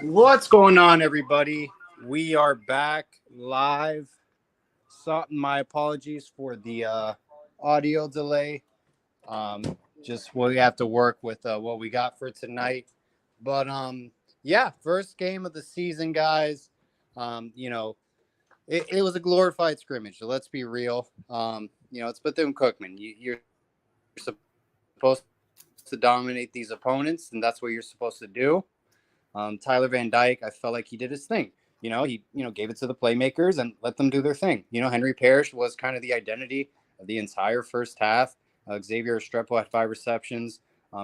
What's going on, everybody? We are back live. My apologies for the audio delay. Um, just we have to work with what we got for tonight. But yeah, first game of the season, guys. You know, it was a glorified scrimmage. So let's be real. It's Bethune Cookman. You're supposed to dominate these opponents, and that's what you're supposed to do. Tyler Van Dyke, I felt like he did his thing. He gave it to the playmakers and let them do their thing. Henry Parrish was kind of the identity of the entire first half. Xavier Estrepo had 5 receptions,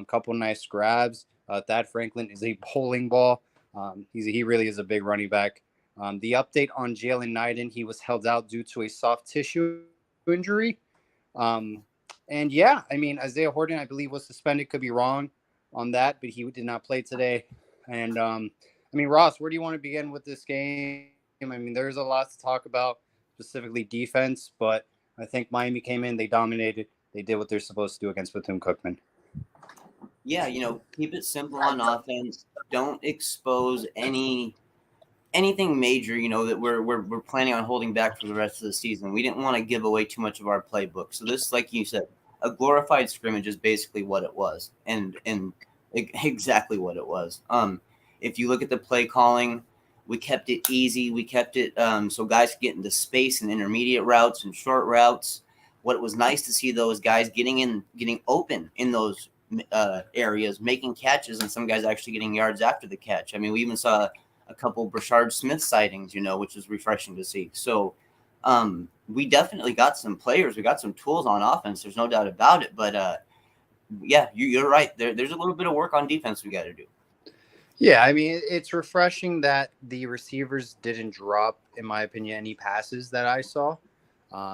couple nice grabs. Thad Franklin is a bowling ball. He really is a big running back. The update on Jalen Knighton, he was held out due to a soft tissue injury. Um, and yeah, Isaiah Horton, I believe, was suspended. Could be wrong on that, but he did not play today. And Ross, where do you want to begin with this game? There's a lot to talk about, specifically defense, but I think Miami came in, they dominated, they did what they're supposed to do against Bethune Cookman. Yeah, keep it simple on offense. Don't expose anything major, that we're planning on holding back for the rest of the season. We didn't want to give away too much of our playbook. So this, like you said, a glorified scrimmage is basically what it was, and exactly what it was. If you look at the play calling, we kept it easy. We kept it so guys could get into space and intermediate routes and short routes. What was nice to see, though, is guys getting open in those areas, making catches, and some guys actually getting yards after the catch. We even saw a couple Brashard Smith sightings, which is refreshing to see. So we definitely got some players. We got some tools on offense. There's no doubt about it. But yeah, you're right. There's a little bit of work on defense we got to do. Yeah, it's refreshing that the receivers didn't drop, in my opinion, any passes that I saw.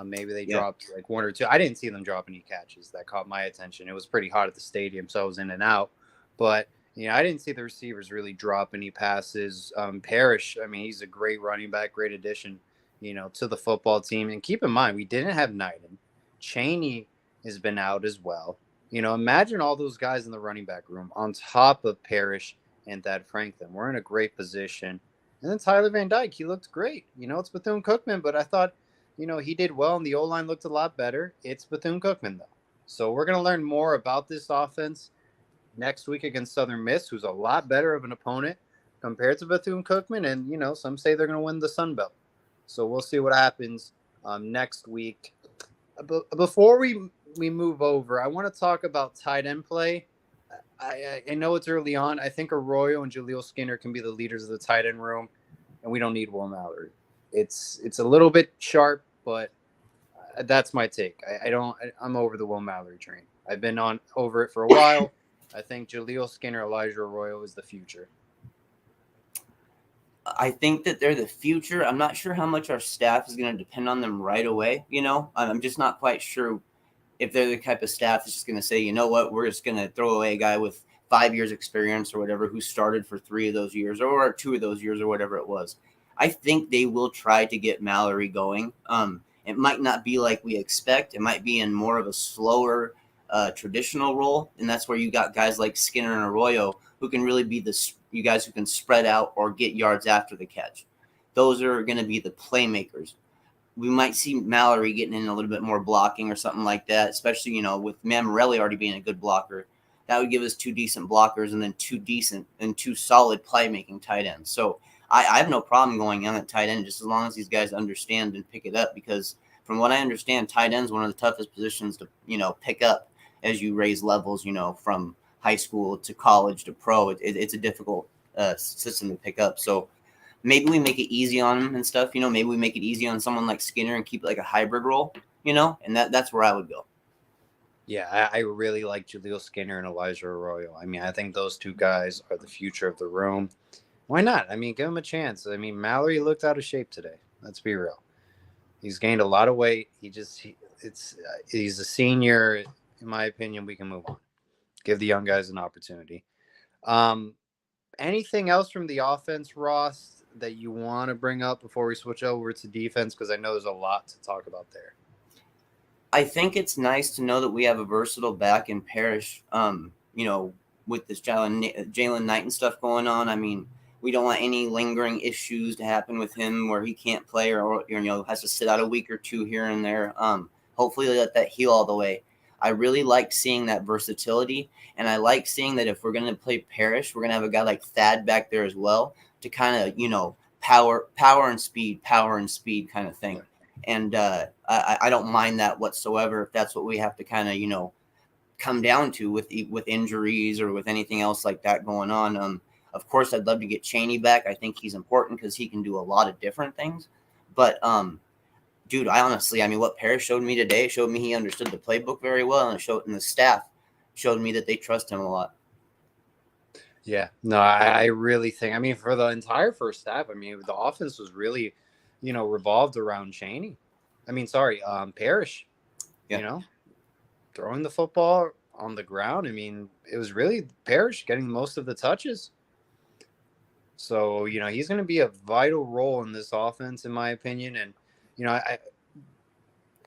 Maybe they dropped like one or two. I didn't see them drop any catches that caught my attention. It was pretty hot at the stadium, so I was in and out. But I didn't see the receivers really drop any passes. Parrish, he's a great running back, great addition, to the football team. And keep in mind, we didn't have Knighton. Chaney has been out as well. Imagine all those guys in the running back room on top of Parrish and Thad Franklin. We're in a great position. And then Tyler Van Dyke, he looked great. It's Bethune Cookman, but I thought, he did well, and the O-line looked a lot better. It's Bethune Cookman, though. So we're going to learn more about this offense next week against Southern Miss, who's a lot better of an opponent compared to Bethune Cookman. And, some say they're going to win the Sun Belt. So we'll see what happens next week. Before we move over, I want to talk about tight end play. I know it's early on. I think Arroyo and Jaleel Skinner can be the leaders of the tight end room, and we don't need Will Mallory. It's a little bit sharp, but that's my take. I'm over the Will Mallory train. I've been over it for a while. I think Jaleel Skinner, Elijah Arroyo is the future. I think that they're the future. I'm not sure how much our staff is going to depend on them right away. I'm just not quite sure if they're the type of staff that's just going to say, you know what, we're just going to throw away a guy with 5 years experience or whatever who started for 3 of those years or 2 of those years or whatever it was. I think they will try to get Mallory going. It might not be like we expect. It might be in more of a slower traditional role, and that's where you got guys like Skinner and Arroyo who can really be you guys who can spread out or get yards after the catch. Those are going to be the playmakers. We might see Mallory getting in a little bit more blocking or something like that, especially, with Mammarelli already being a good blocker. That would give us 2 decent blockers and then 2 decent and 2 solid playmaking tight ends. So I have no problem going on at tight end just as long as these guys understand and pick it up, because from what I understand, tight end is one of the toughest positions to, pick up as you raise levels, from high school to college to pro. It's a difficult system to pick up. So maybe we make it easy on them and stuff, maybe we make it easy on someone like Skinner and keep it like a hybrid role, and that's where I would go. Yeah, I really like Jaleel Skinner and Elijah Arroyo. I think those 2 guys are the future of the room. Why not? Give him a chance. Mallory looked out of shape today. Let's be real. He's gained a lot of weight. He's a senior. In my opinion, we can move on. Give the young guys an opportunity. Anything else from the offense, Ross, that you want to bring up before we switch over to defense? Because I know there's a lot to talk about there. I think it's nice to know that we have a versatile back in Parrish, with this Jalen Knighton stuff going on. We don't want any lingering issues to happen with him where he can't play or has to sit out a week or two here and there. Hopefully they let that heal all the way. I really like seeing that versatility, and I like seeing that if we're going to play Parrish, we're going to have a guy like Thad back there as well to kind of, power and speed kind of thing. And I don't mind that whatsoever if that's what we have to kind of, come down to with injuries or with anything else like that going on. Of course, I'd love to get Cheney back. I think he's important because he can do a lot of different things. But, dude, what Parrish showed me today showed me he understood the playbook very well, and the staff showed me that they trust him a lot. Yeah, no, I really think, for the entire first half, the offense was really, revolved around Cheney. Parrish, throwing the football on the ground. It was really Parrish getting most of the touches. So, he's going to be a vital role in this offense, in my opinion. And,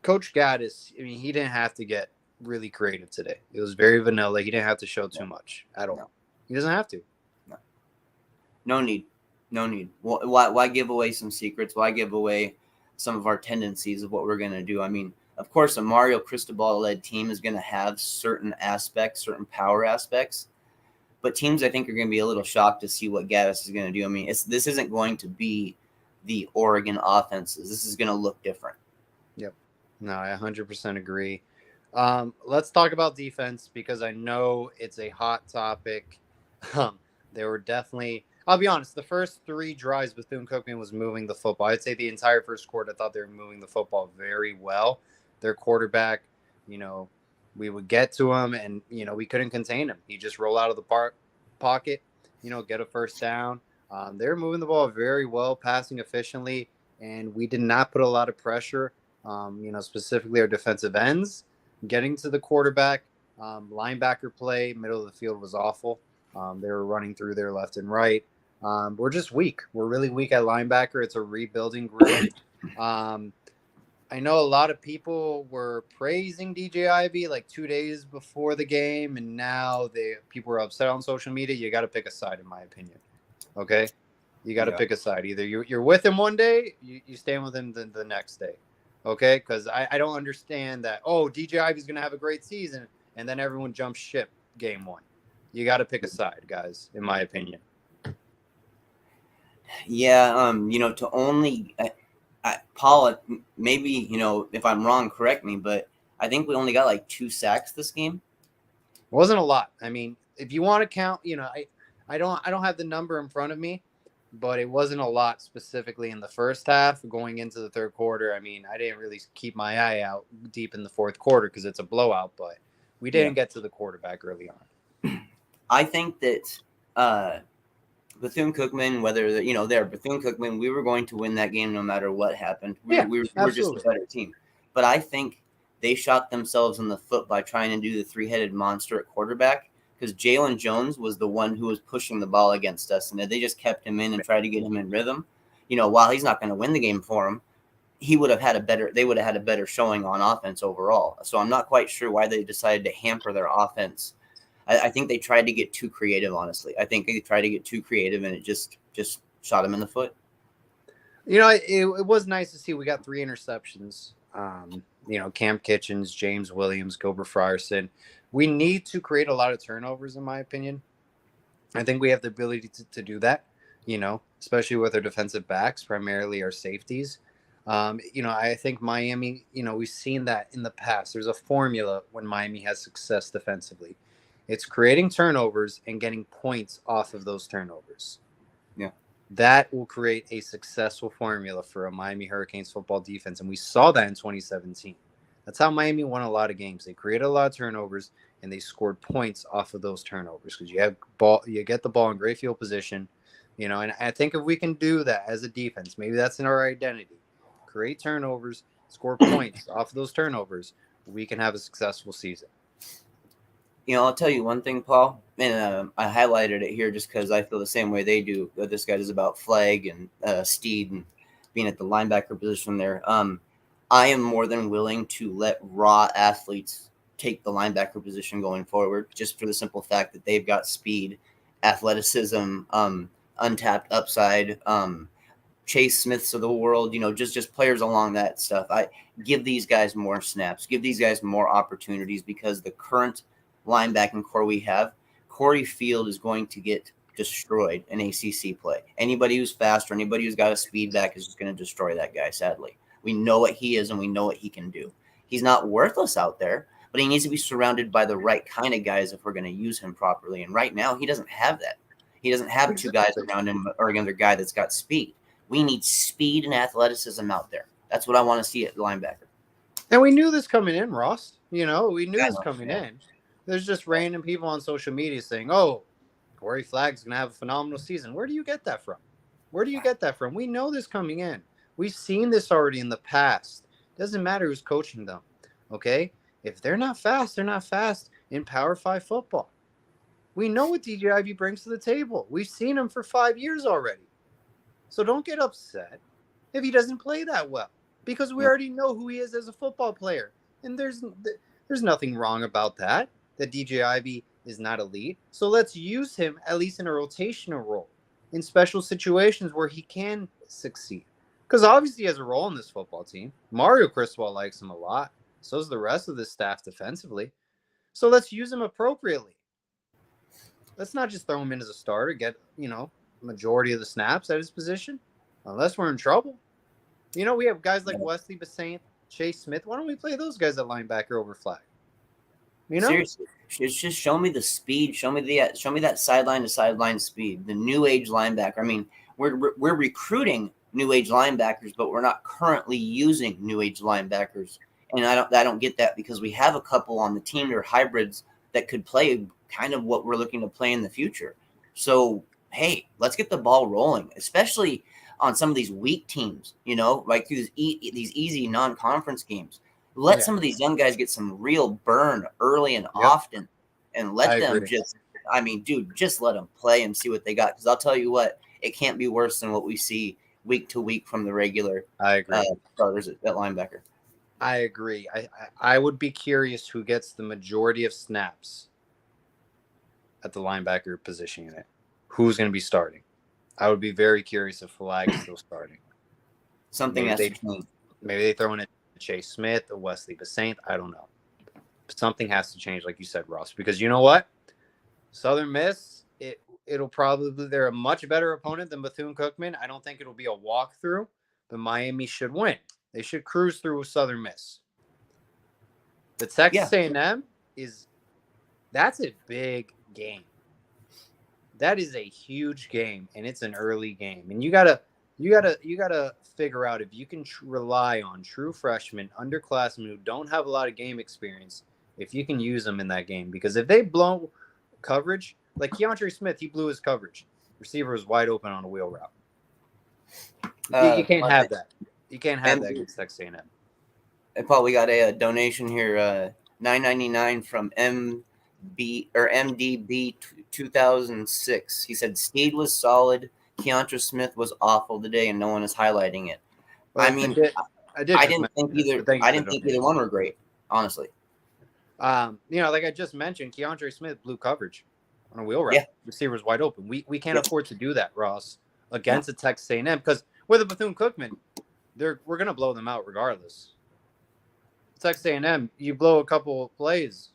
Coach Gaddis, he didn't have to get really creative today. It was very vanilla. He didn't have to show too much at all. No. He doesn't have to. No need. Why give away some secrets? Why give away some of our tendencies of what we're going to do? Of course, a Mario Cristobal-led team is going to have certain certain power aspects. But teams, I think, are going to be a little shocked to see what Gaddis is going to do. This isn't going to be the Oregon offenses. This is going to look different. Yep. No, I 100% agree. Let's talk about defense because I know it's a hot topic. There were definitely, I'll be honest, the first 3 drives Bethune Cookman was moving the football. I'd say the entire first quarter, I thought they were moving the football very well. Their quarterback, we would get to him and, we couldn't contain him. He just roll out of the pocket, get a first down. They were moving the ball very well, passing efficiently, and we did not put a lot of pressure, specifically our defensive ends. Getting to the quarterback, linebacker play, middle of the field was awful. They were running through there left and right. We're just weak. We're really weak at linebacker. It's a rebuilding group. I know a lot of people were praising DJ Ivy like 2 days before the game, and now people are upset on social media. You got to pick a side, in my opinion. Okay? You got to pick a side. Either you're with him one day, you stand with him the next day. Okay? Because I don't understand that, DJ Ivy's going to have a great season, and then everyone jumps ship game 1. You got to pick a side, guys, in my opinion. Yeah, to only Paul, maybe, if I'm wrong, correct me, but I think we only got like 2 sacks this game. It wasn't a lot. If you want to count, I don't have the number in front of me, but it wasn't a lot specifically in the first half. Going into the third quarter, I didn't really keep my eye out deep in the fourth quarter because it's a blowout, but we didn't get to the quarterback early on. I think that Bethune Cookman, they're Bethune Cookman, we were going to win that game no matter what happened. We were just a better team. But I think they shot themselves in the foot by trying to do the 3-headed monster at quarterback because Jalen Jones was the one who was pushing the ball against us, and if they just kept him in and tried to get him in rhythm, while he's not going to win the game for him, they would have had a better showing on offense overall. So I'm not quite sure why they decided to hamper their offense. I think they tried to get too creative, honestly. I think they tried to get too creative, and it just shot them in the foot. It was nice to see we got 3 interceptions. Cam Kitchens, James Williams, Gilbert Frierson. We need to create a lot of turnovers, in my opinion. I think we have the ability to do that, especially with our defensive backs, primarily our safeties. I think Miami, we've seen that in the past. There's a formula when Miami has success defensively. It's creating turnovers and getting points off of those turnovers. Yeah. That will create a successful formula for a Miami Hurricanes football defense. And we saw that in 2017. That's how Miami won a lot of games. They created a lot of turnovers and they scored points off of those turnovers because you get the ball in great field position, and I think if we can do that as a defense, maybe that's in our identity. Create turnovers, score points off of those turnovers, we can have a successful season. I'll tell you one thing, Paul, and I highlighted it here just because I feel the same way they do. This guy is about Flag and Steed and being at the linebacker position there. I am more than willing to let raw athletes take the linebacker position going forward, just for the simple fact that they've got speed, athleticism, untapped upside. Chase Smiths of the world, just players along that stuff. I give these guys more snaps, give these guys more opportunities, because the current linebacking core we have, Corey Field is going to get destroyed in ACC play. Anybody who's fast or anybody who's got a speed back is just going to destroy that guy, sadly. We know what he is and we know what he can do. He's not worthless out there, but he needs to be surrounded by the right kind of guys if we're going to use him properly. And right now, he doesn't have that. He doesn't have two guys around him or another guy that's got speed. We need speed and athleticism out there. That's what I want to see at linebacker. And we knew this coming in, Ross. We knew this coming in. There's just random people on social media saying, oh, Corey Flagg's going to have a phenomenal season. Where do you get that from? We know this coming in. We've seen this already in the past. Doesn't matter who's coaching them, okay? If they're not fast, they're not fast in Power 5 football. We know what DJ Ivey brings to the table. We've seen him for 5 years already. So don't get upset if he doesn't play that well, because we already know who he is as a football player. And there's nothing wrong about that DJ Ivey is not elite. So let's use him at least in a rotational role in special situations where he can succeed. Because obviously he has a role in this football team. Mario Criswell likes him a lot. So does the rest of the staff defensively. So let's use him appropriately. Let's not just throw him in as a starter, get, majority of the snaps at his position, unless we're in trouble. We have guys like Wesley Bassant, Chase Smith. Why don't we play those guys at linebacker over Flag? Seriously, just show me the speed. Show me that sideline to sideline speed. The new age linebacker. I mean, we're recruiting new age linebackers, but we're not currently using new age linebackers. And I don't get that, because we have a couple on the team that are hybrids that could play kind of what we're looking to play in the future. So, hey, let's get the ball rolling, especially on some of these weak teams, like through these easy non-conference games. Let some of these young guys get some real burn early and often, and let them just let them play and see what they got. Because I'll tell you what, it can't be worse than what we see week to week from the regular starters at linebacker. I agree. I would be curious who gets the majority of snaps at the linebacker position unit. Who's going to be starting? I would be very curious if Flag is still starting. Maybe they throw in a Chase Smith or Wesley Bassant. I don't know. Something has to change, like you said, Ross, because you know what? Southern Miss, they're a much better opponent than Bethune Cookman. I don't think it'll be a walkthrough, but Miami should win. They should cruise through with Southern Miss. The Texas A&M that's a big game. That is a huge game, and it's an early game. And you gotta figure out if you can rely on true freshmen, underclassmen who don't have a lot of game experience, if you can use them in that game. Because if they blow coverage, like Keontre Smith, he blew his coverage. Receiver was wide open on a wheel route. You can't have that. You can't have that against Texas A&M. And Paul, we got a donation here, $9.99 from MDB 2006. He said Steed was solid. Keontre Smith was awful today, and no one is highlighting it. Well, I mean, I didn't think either one were great, honestly. Like I just mentioned, Keontre Smith blew coverage on a wheel route. Yeah. Receivers wide open. We can't afford to do that, Ross, against a Texas A&M, because with a Bethune Cookman, we're gonna blow them out regardless. Texas A&M, you blow a couple plays,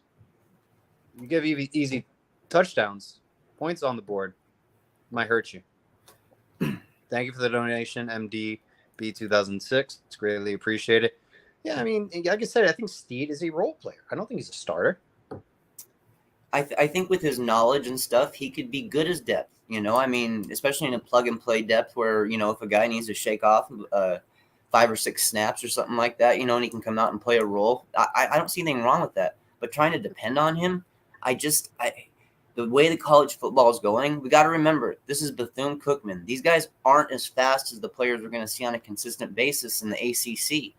you give easy touchdowns, points on the board, might hurt you. Thank you for the donation, MDB 2006. It's greatly appreciated. Yeah, I mean, like I said, I think Steed is a role player. I don't think he's a starter. I think with his knowledge and stuff, he could be good as depth. I mean, especially in a plug-and-play depth where, if a guy needs to shake off 5 or 6 snaps or something like that, and he can come out and play a role. I don't see anything wrong with that. But trying to depend on him, the way the college football is going, we got to remember, this is Bethune Cookman. These guys aren't as fast as the players we're going to see on a consistent basis in the ACC.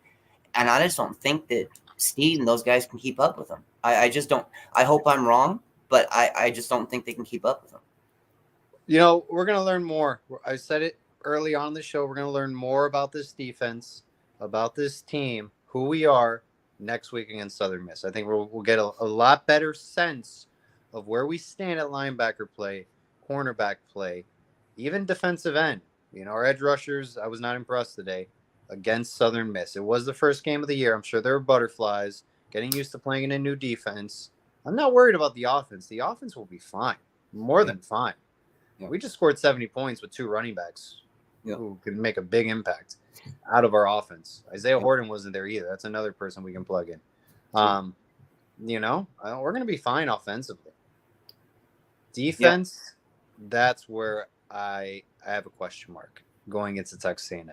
And I just don't think that Steed and those guys can keep up with them. I just don't. I hope I'm wrong, but I just don't think they can keep up with them. We're going to learn more. I said it early on in the show. We're going to learn more about this defense, about this team, who we are next week against Southern Miss. I think we'll get a lot better sense of where we stand at linebacker play, cornerback play, even defensive end. Our edge rushers, I was not impressed today against Southern Miss. It was the first game of the year. I'm sure there were butterflies, getting used to playing in a new defense. I'm not worried about the offense. The offense will be fine, more than fine. Yeah. We just scored 70 points with 2 running backs who could make a big impact out of our offense. Isaiah Horton wasn't there either. That's another person we can plug in. We're going to be fine offensively. Defense, that's where I have a question mark going into Texas A&M.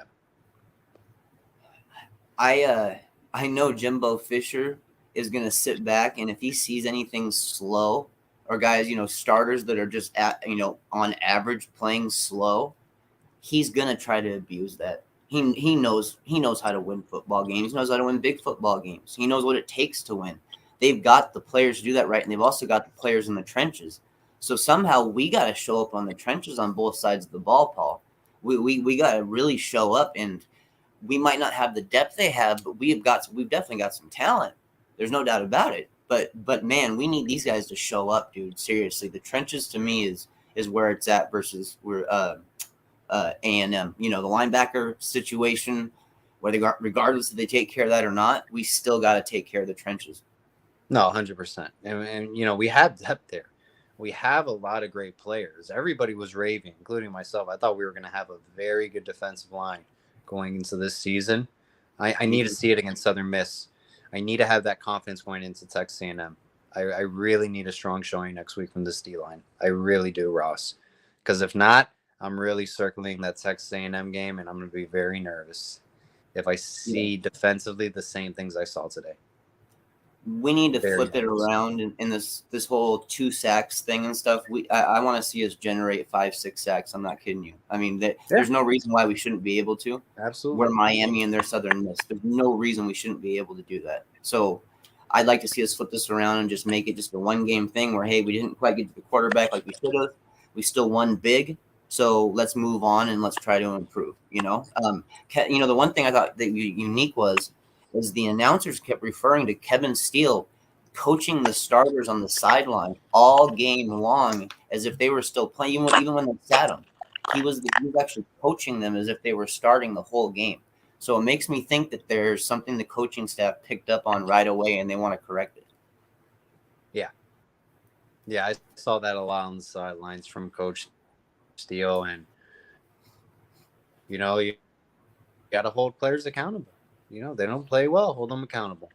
I know Jimbo Fisher is going to sit back, and if he sees anything slow or guys, starters that are just on average playing slow, he's going to try to abuse that. He knows how to win football games. He knows how to win big football games. He knows what it takes to win. They've got the players to do that right, and they've also got the players in the trenches. So somehow we got to show up on the trenches on both sides of the ball, Paul. We got to really show up, and we might not have the depth they have, but we've definitely got some talent. There's no doubt about it. But man, we need these guys to show up, dude. Seriously, the trenches to me is where it's at versus where A&M. The linebacker situation, where they got, regardless if they take care of that or not, we still got to take care of the trenches. No, 100%. And we have depth there. We have a lot of great players. Everybody was raving, including myself. I thought we were going to have a very good defensive line going into this season. I need to see it against Southern Miss. I need to have that confidence going into Texas A&M. I really need a strong showing next week from this D-line. I really do, Ross. Because if not, I'm really circling that Texas A&M game, and I'm going to be very nervous if I see defensively the same things I saw today. We need to flip it around in this whole 2 sacks thing and stuff. I want to see us generate 5-6 sacks. I'm not kidding you. I mean, there's no reason why we shouldn't be able to. Absolutely. We're Miami and they're Southern Miss. There's no reason we shouldn't be able to do that. So I'd like to see us flip this around and just make it just a 1-game thing where, hey, we didn't quite get to the quarterback like we should have. We still won big. So let's move on and let's try to improve. The one thing I thought that unique was the announcers kept referring to Kevin Steele coaching the starters on the sideline all game long as if they were still playing, even when they sat them. He was actually coaching them as if they were starting the whole game. So it makes me think that there's something the coaching staff picked up on right away and they want to correct it. Yeah, I saw that a lot on the sidelines from Coach Steele, and you got to hold players accountable. They don't play well, hold them accountable.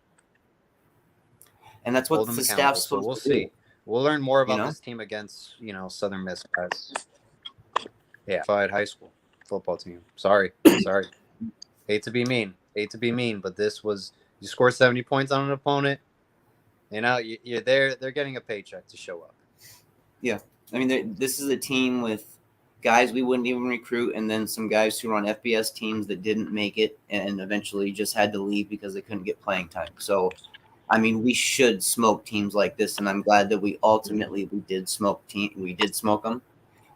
And that's what the staff's supposed to do. We'll see. We'll learn more about this team against, Southern Miss guys. Yeah, Fight high school football team. Sorry. Hate to be mean, but this was, you score 70 points on an opponent, you're there. They're getting a paycheck to show up. Yeah. I mean, this is a team with guys we wouldn't even recruit, and then some guys who were on FBS teams that didn't make it and eventually just had to leave because they couldn't get playing time. So, I mean, we should smoke teams like this, and I'm glad that we did smoke them.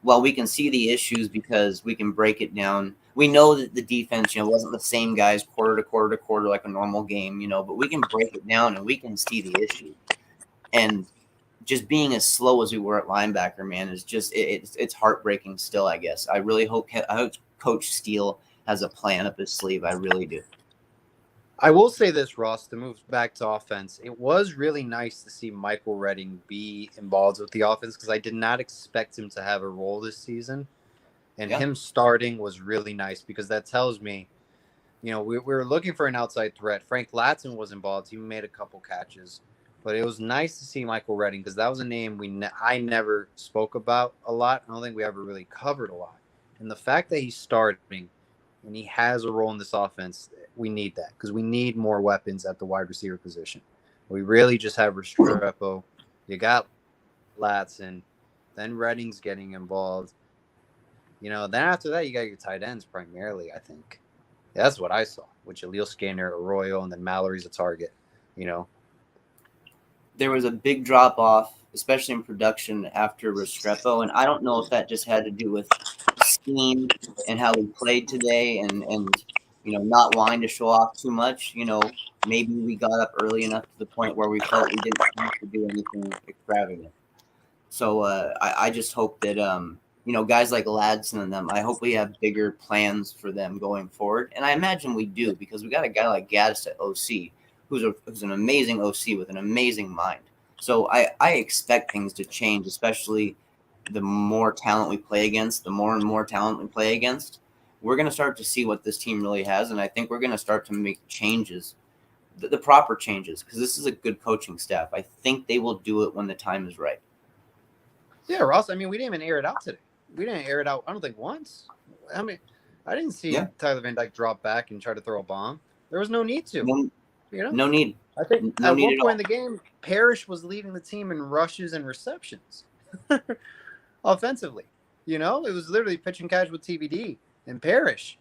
Well, we can see the issues because we can break it down. We know that the defense, wasn't the same guys quarter to quarter like a normal game, but we can break it down and we can see the issue. And just being as slow as we were at linebacker, man, is just it's heartbreaking still, I guess. I hope Coach Steele has a plan up his sleeve. I really do. I will say this, Ross, to move back to offense. It was really nice to see Michael Redding be involved with the offense because I did not expect him to have a role this season. And him starting was really nice because that tells me, we were looking for an outside threat. Frank Latson was involved. He made a couple catches. But it was nice to see Michael Redding because that was a name I never spoke about a lot. I don't think we ever really covered a lot. And the fact that he's starting and he has a role in this offense, we need that because we need more weapons at the wide receiver position. We really just have Restrepo. You got Latson. Then Redding's getting involved. Then after that, you got your tight ends primarily, I think. Yeah, that's what I saw, with Jaleel Skinner, Arroyo, and then Mallory's a target, There was a big drop-off, especially in production after Restrepo, and I don't know if that just had to do with scheme and how we played today and not wanting to show off too much. Maybe we got up early enough to the point where we felt we didn't have to do anything extravagant. So I just hope that, guys like Ladson and them. I hope we have bigger plans for them going forward, and I imagine we do because we got a guy like Gaddis at OC, who's an amazing OC with an amazing mind. So I expect things to change, especially the more talent we play against, the more and more talent we play against. We're going to start to see what this team really has, and I think we're going to start to make changes, the proper changes, because this is a good coaching staff. I think they will do it when the time is right. Yeah, Ross. I mean, we didn't even air it out today. We didn't air it out, I don't think, once. I mean, I didn't see Tyler Van Dyke drop back and try to throw a bomb. There was no need to. No need. I think at one point in the game, Parrish was leading the team in rushes and receptions offensively. It was literally pitch and catch with TBD and Parrish.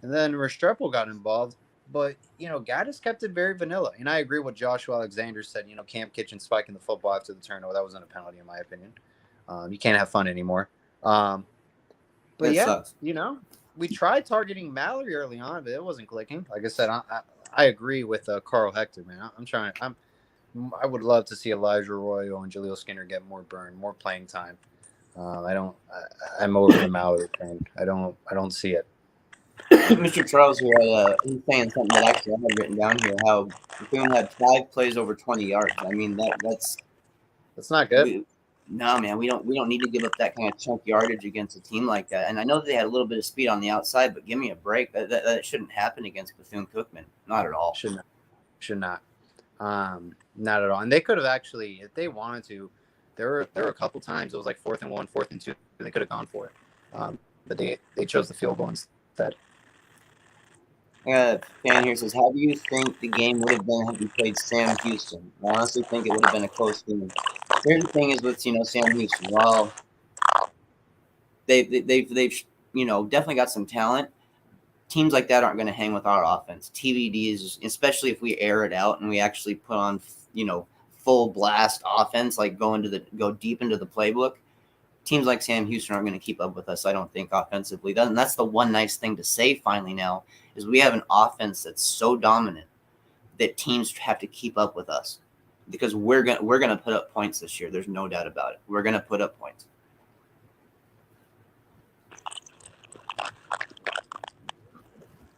And then Restrepo got involved. But, Gaddis kept it very vanilla. And I agree with Joshua Alexander said, Cam Kitchen spiking the football after the turnover. That wasn't a penalty, in my opinion. You can't have fun anymore. But that sucks. We tried targeting Mallory early on, but it wasn't clicking. Like I said, I agree with Carl Hector, man. I would love to see Elijah Arroyo and Jaleel Skinner get more burn, more playing time. I'm over the Mallory train. I don't see it. Mr. Charles here, he's saying something that actually I have written down here. How Bethune had 5 plays over 20 yards. I mean that's not good. No, man, we don't need to give up that kind of chunk yardage against a team like that. And I know that they had a little bit of speed on the outside, but give me a break. That shouldn't happen against Bethune Cookman. Not at all. Should not. Not at all. And they could have actually, if they wanted to, there were a couple times it was like 4th and 1, 4th and 2, and they could have gone for it. But they chose the field goal instead. Fan here says, how do you think the game would have been had we played Sam Houston? I honestly think it would have been a close game. Here's the thing is with Sam Houston. Well, they've definitely got some talent. Teams like that aren't going to hang with our offense. TVD is, especially if we air it out and we actually put on full blast offense, like go deep into the playbook. Teams like Sam Houston aren't going to keep up with us, I don't think, offensively. And that's the one nice thing to say finally now is we have an offense that's so dominant that teams have to keep up with us because we're gonna put up points this year. There's no doubt about it. We're gonna put up points.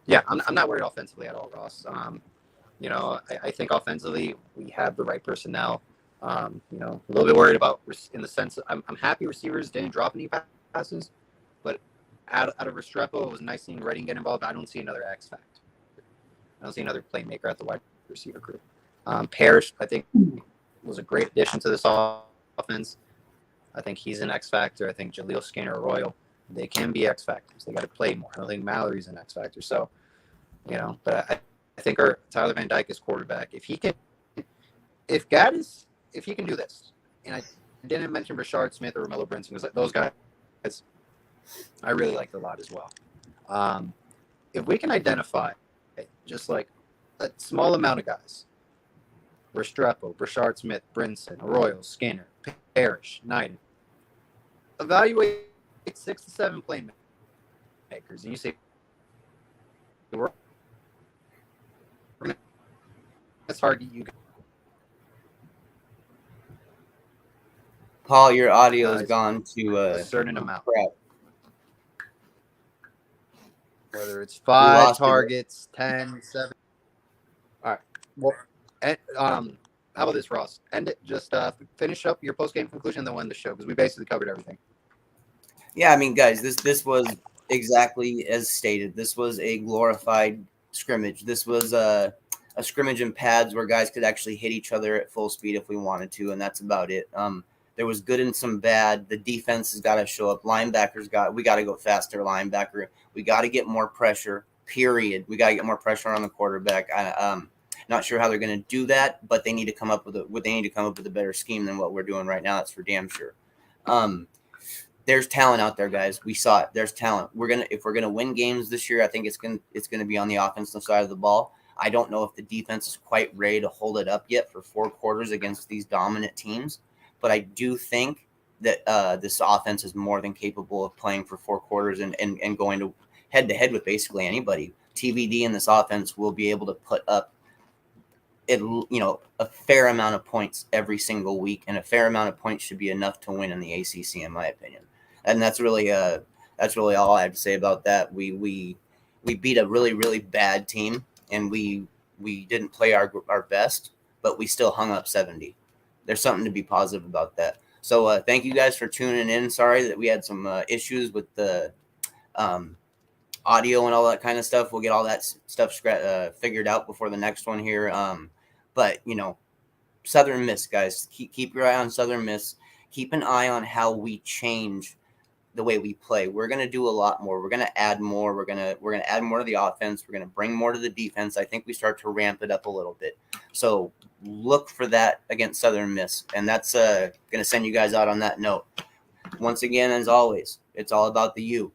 Yeah, I'm not worried offensively at all, Ross. I think offensively we have the right personnel. A little bit worried about in the sense I'm happy receivers didn't drop any passes, but out of Restrepo, it was nice seeing Redding get involved. I don't see another X factor. I don't see another playmaker at the wide receiver group. Parrish, I think, was a great addition to this offense. I think he's an X factor. I think Jaleel Skinner, Royal, they can be X factors. They got to play more. I don't think Mallory's an X factor. So, but I think our Tyler Van Dyke is quarterback. If Gaddis, if he can do this, and I didn't mention Rashard Smith or Romello Brinson, because those guys, I really liked a lot as well. If we can identify just like a small amount of guys, Restrepo, Rashard Smith, Brinson, Arroyo, Skinner, Parrish, Knighton, evaluate 6 to 7 playmakers, and you say, that's hard to you. Paul, your audio has gone to a certain amount. Crap. Whether it's 5 targets, 10, 7. All right. Well, how about this, Ross? End it. Just finish up your post-game conclusion and then end the show because we basically covered everything. Yeah, I mean, guys, this was exactly as stated. This was a glorified scrimmage. This was a scrimmage in pads where guys could actually hit each other at full speed if we wanted to, and that's about it. There was good and some bad. The defense has got to show up. We got to go faster. Linebacker, we got to get more pressure. Period. We got to get more pressure on the quarterback. Not sure how they're going to do that, but they need to come up with a better scheme than what we're doing right now. That's for damn sure. There's talent out there, guys. We saw it. There's talent. If we're gonna win games this year, I think it's gonna be on the offensive side of the ball. I don't know if the defense is quite ready to hold it up yet for 4 quarters against these dominant teams. But I do think that this offense is more than capable of playing for 4 quarters and going to head with basically anybody. TVD in this offense will be able to put up a fair amount of points every single week, and a fair amount of points should be enough to win in the ACC, in my opinion. And that's really all I have to say about that. We beat a really, really bad team, and we didn't play our best, but we still hung up 70. There's something to be positive about that. So thank you guys for tuning in. Sorry that we had some issues with the audio and all that kind of stuff. We'll get all that stuff figured out before the next one here. But Southern Miss, guys, keep your eye on Southern Miss. Keep an eye on how we change the way we play. We're going to do a lot more. We're going to add more. We're going to add more to the offense. We're going to bring more to the defense. I think we start to ramp it up a little bit. So look for that against Southern Miss. And that's going to send you guys out on that note. Once again, as always, it's all about the U.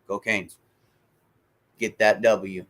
Go Canes. Get that W.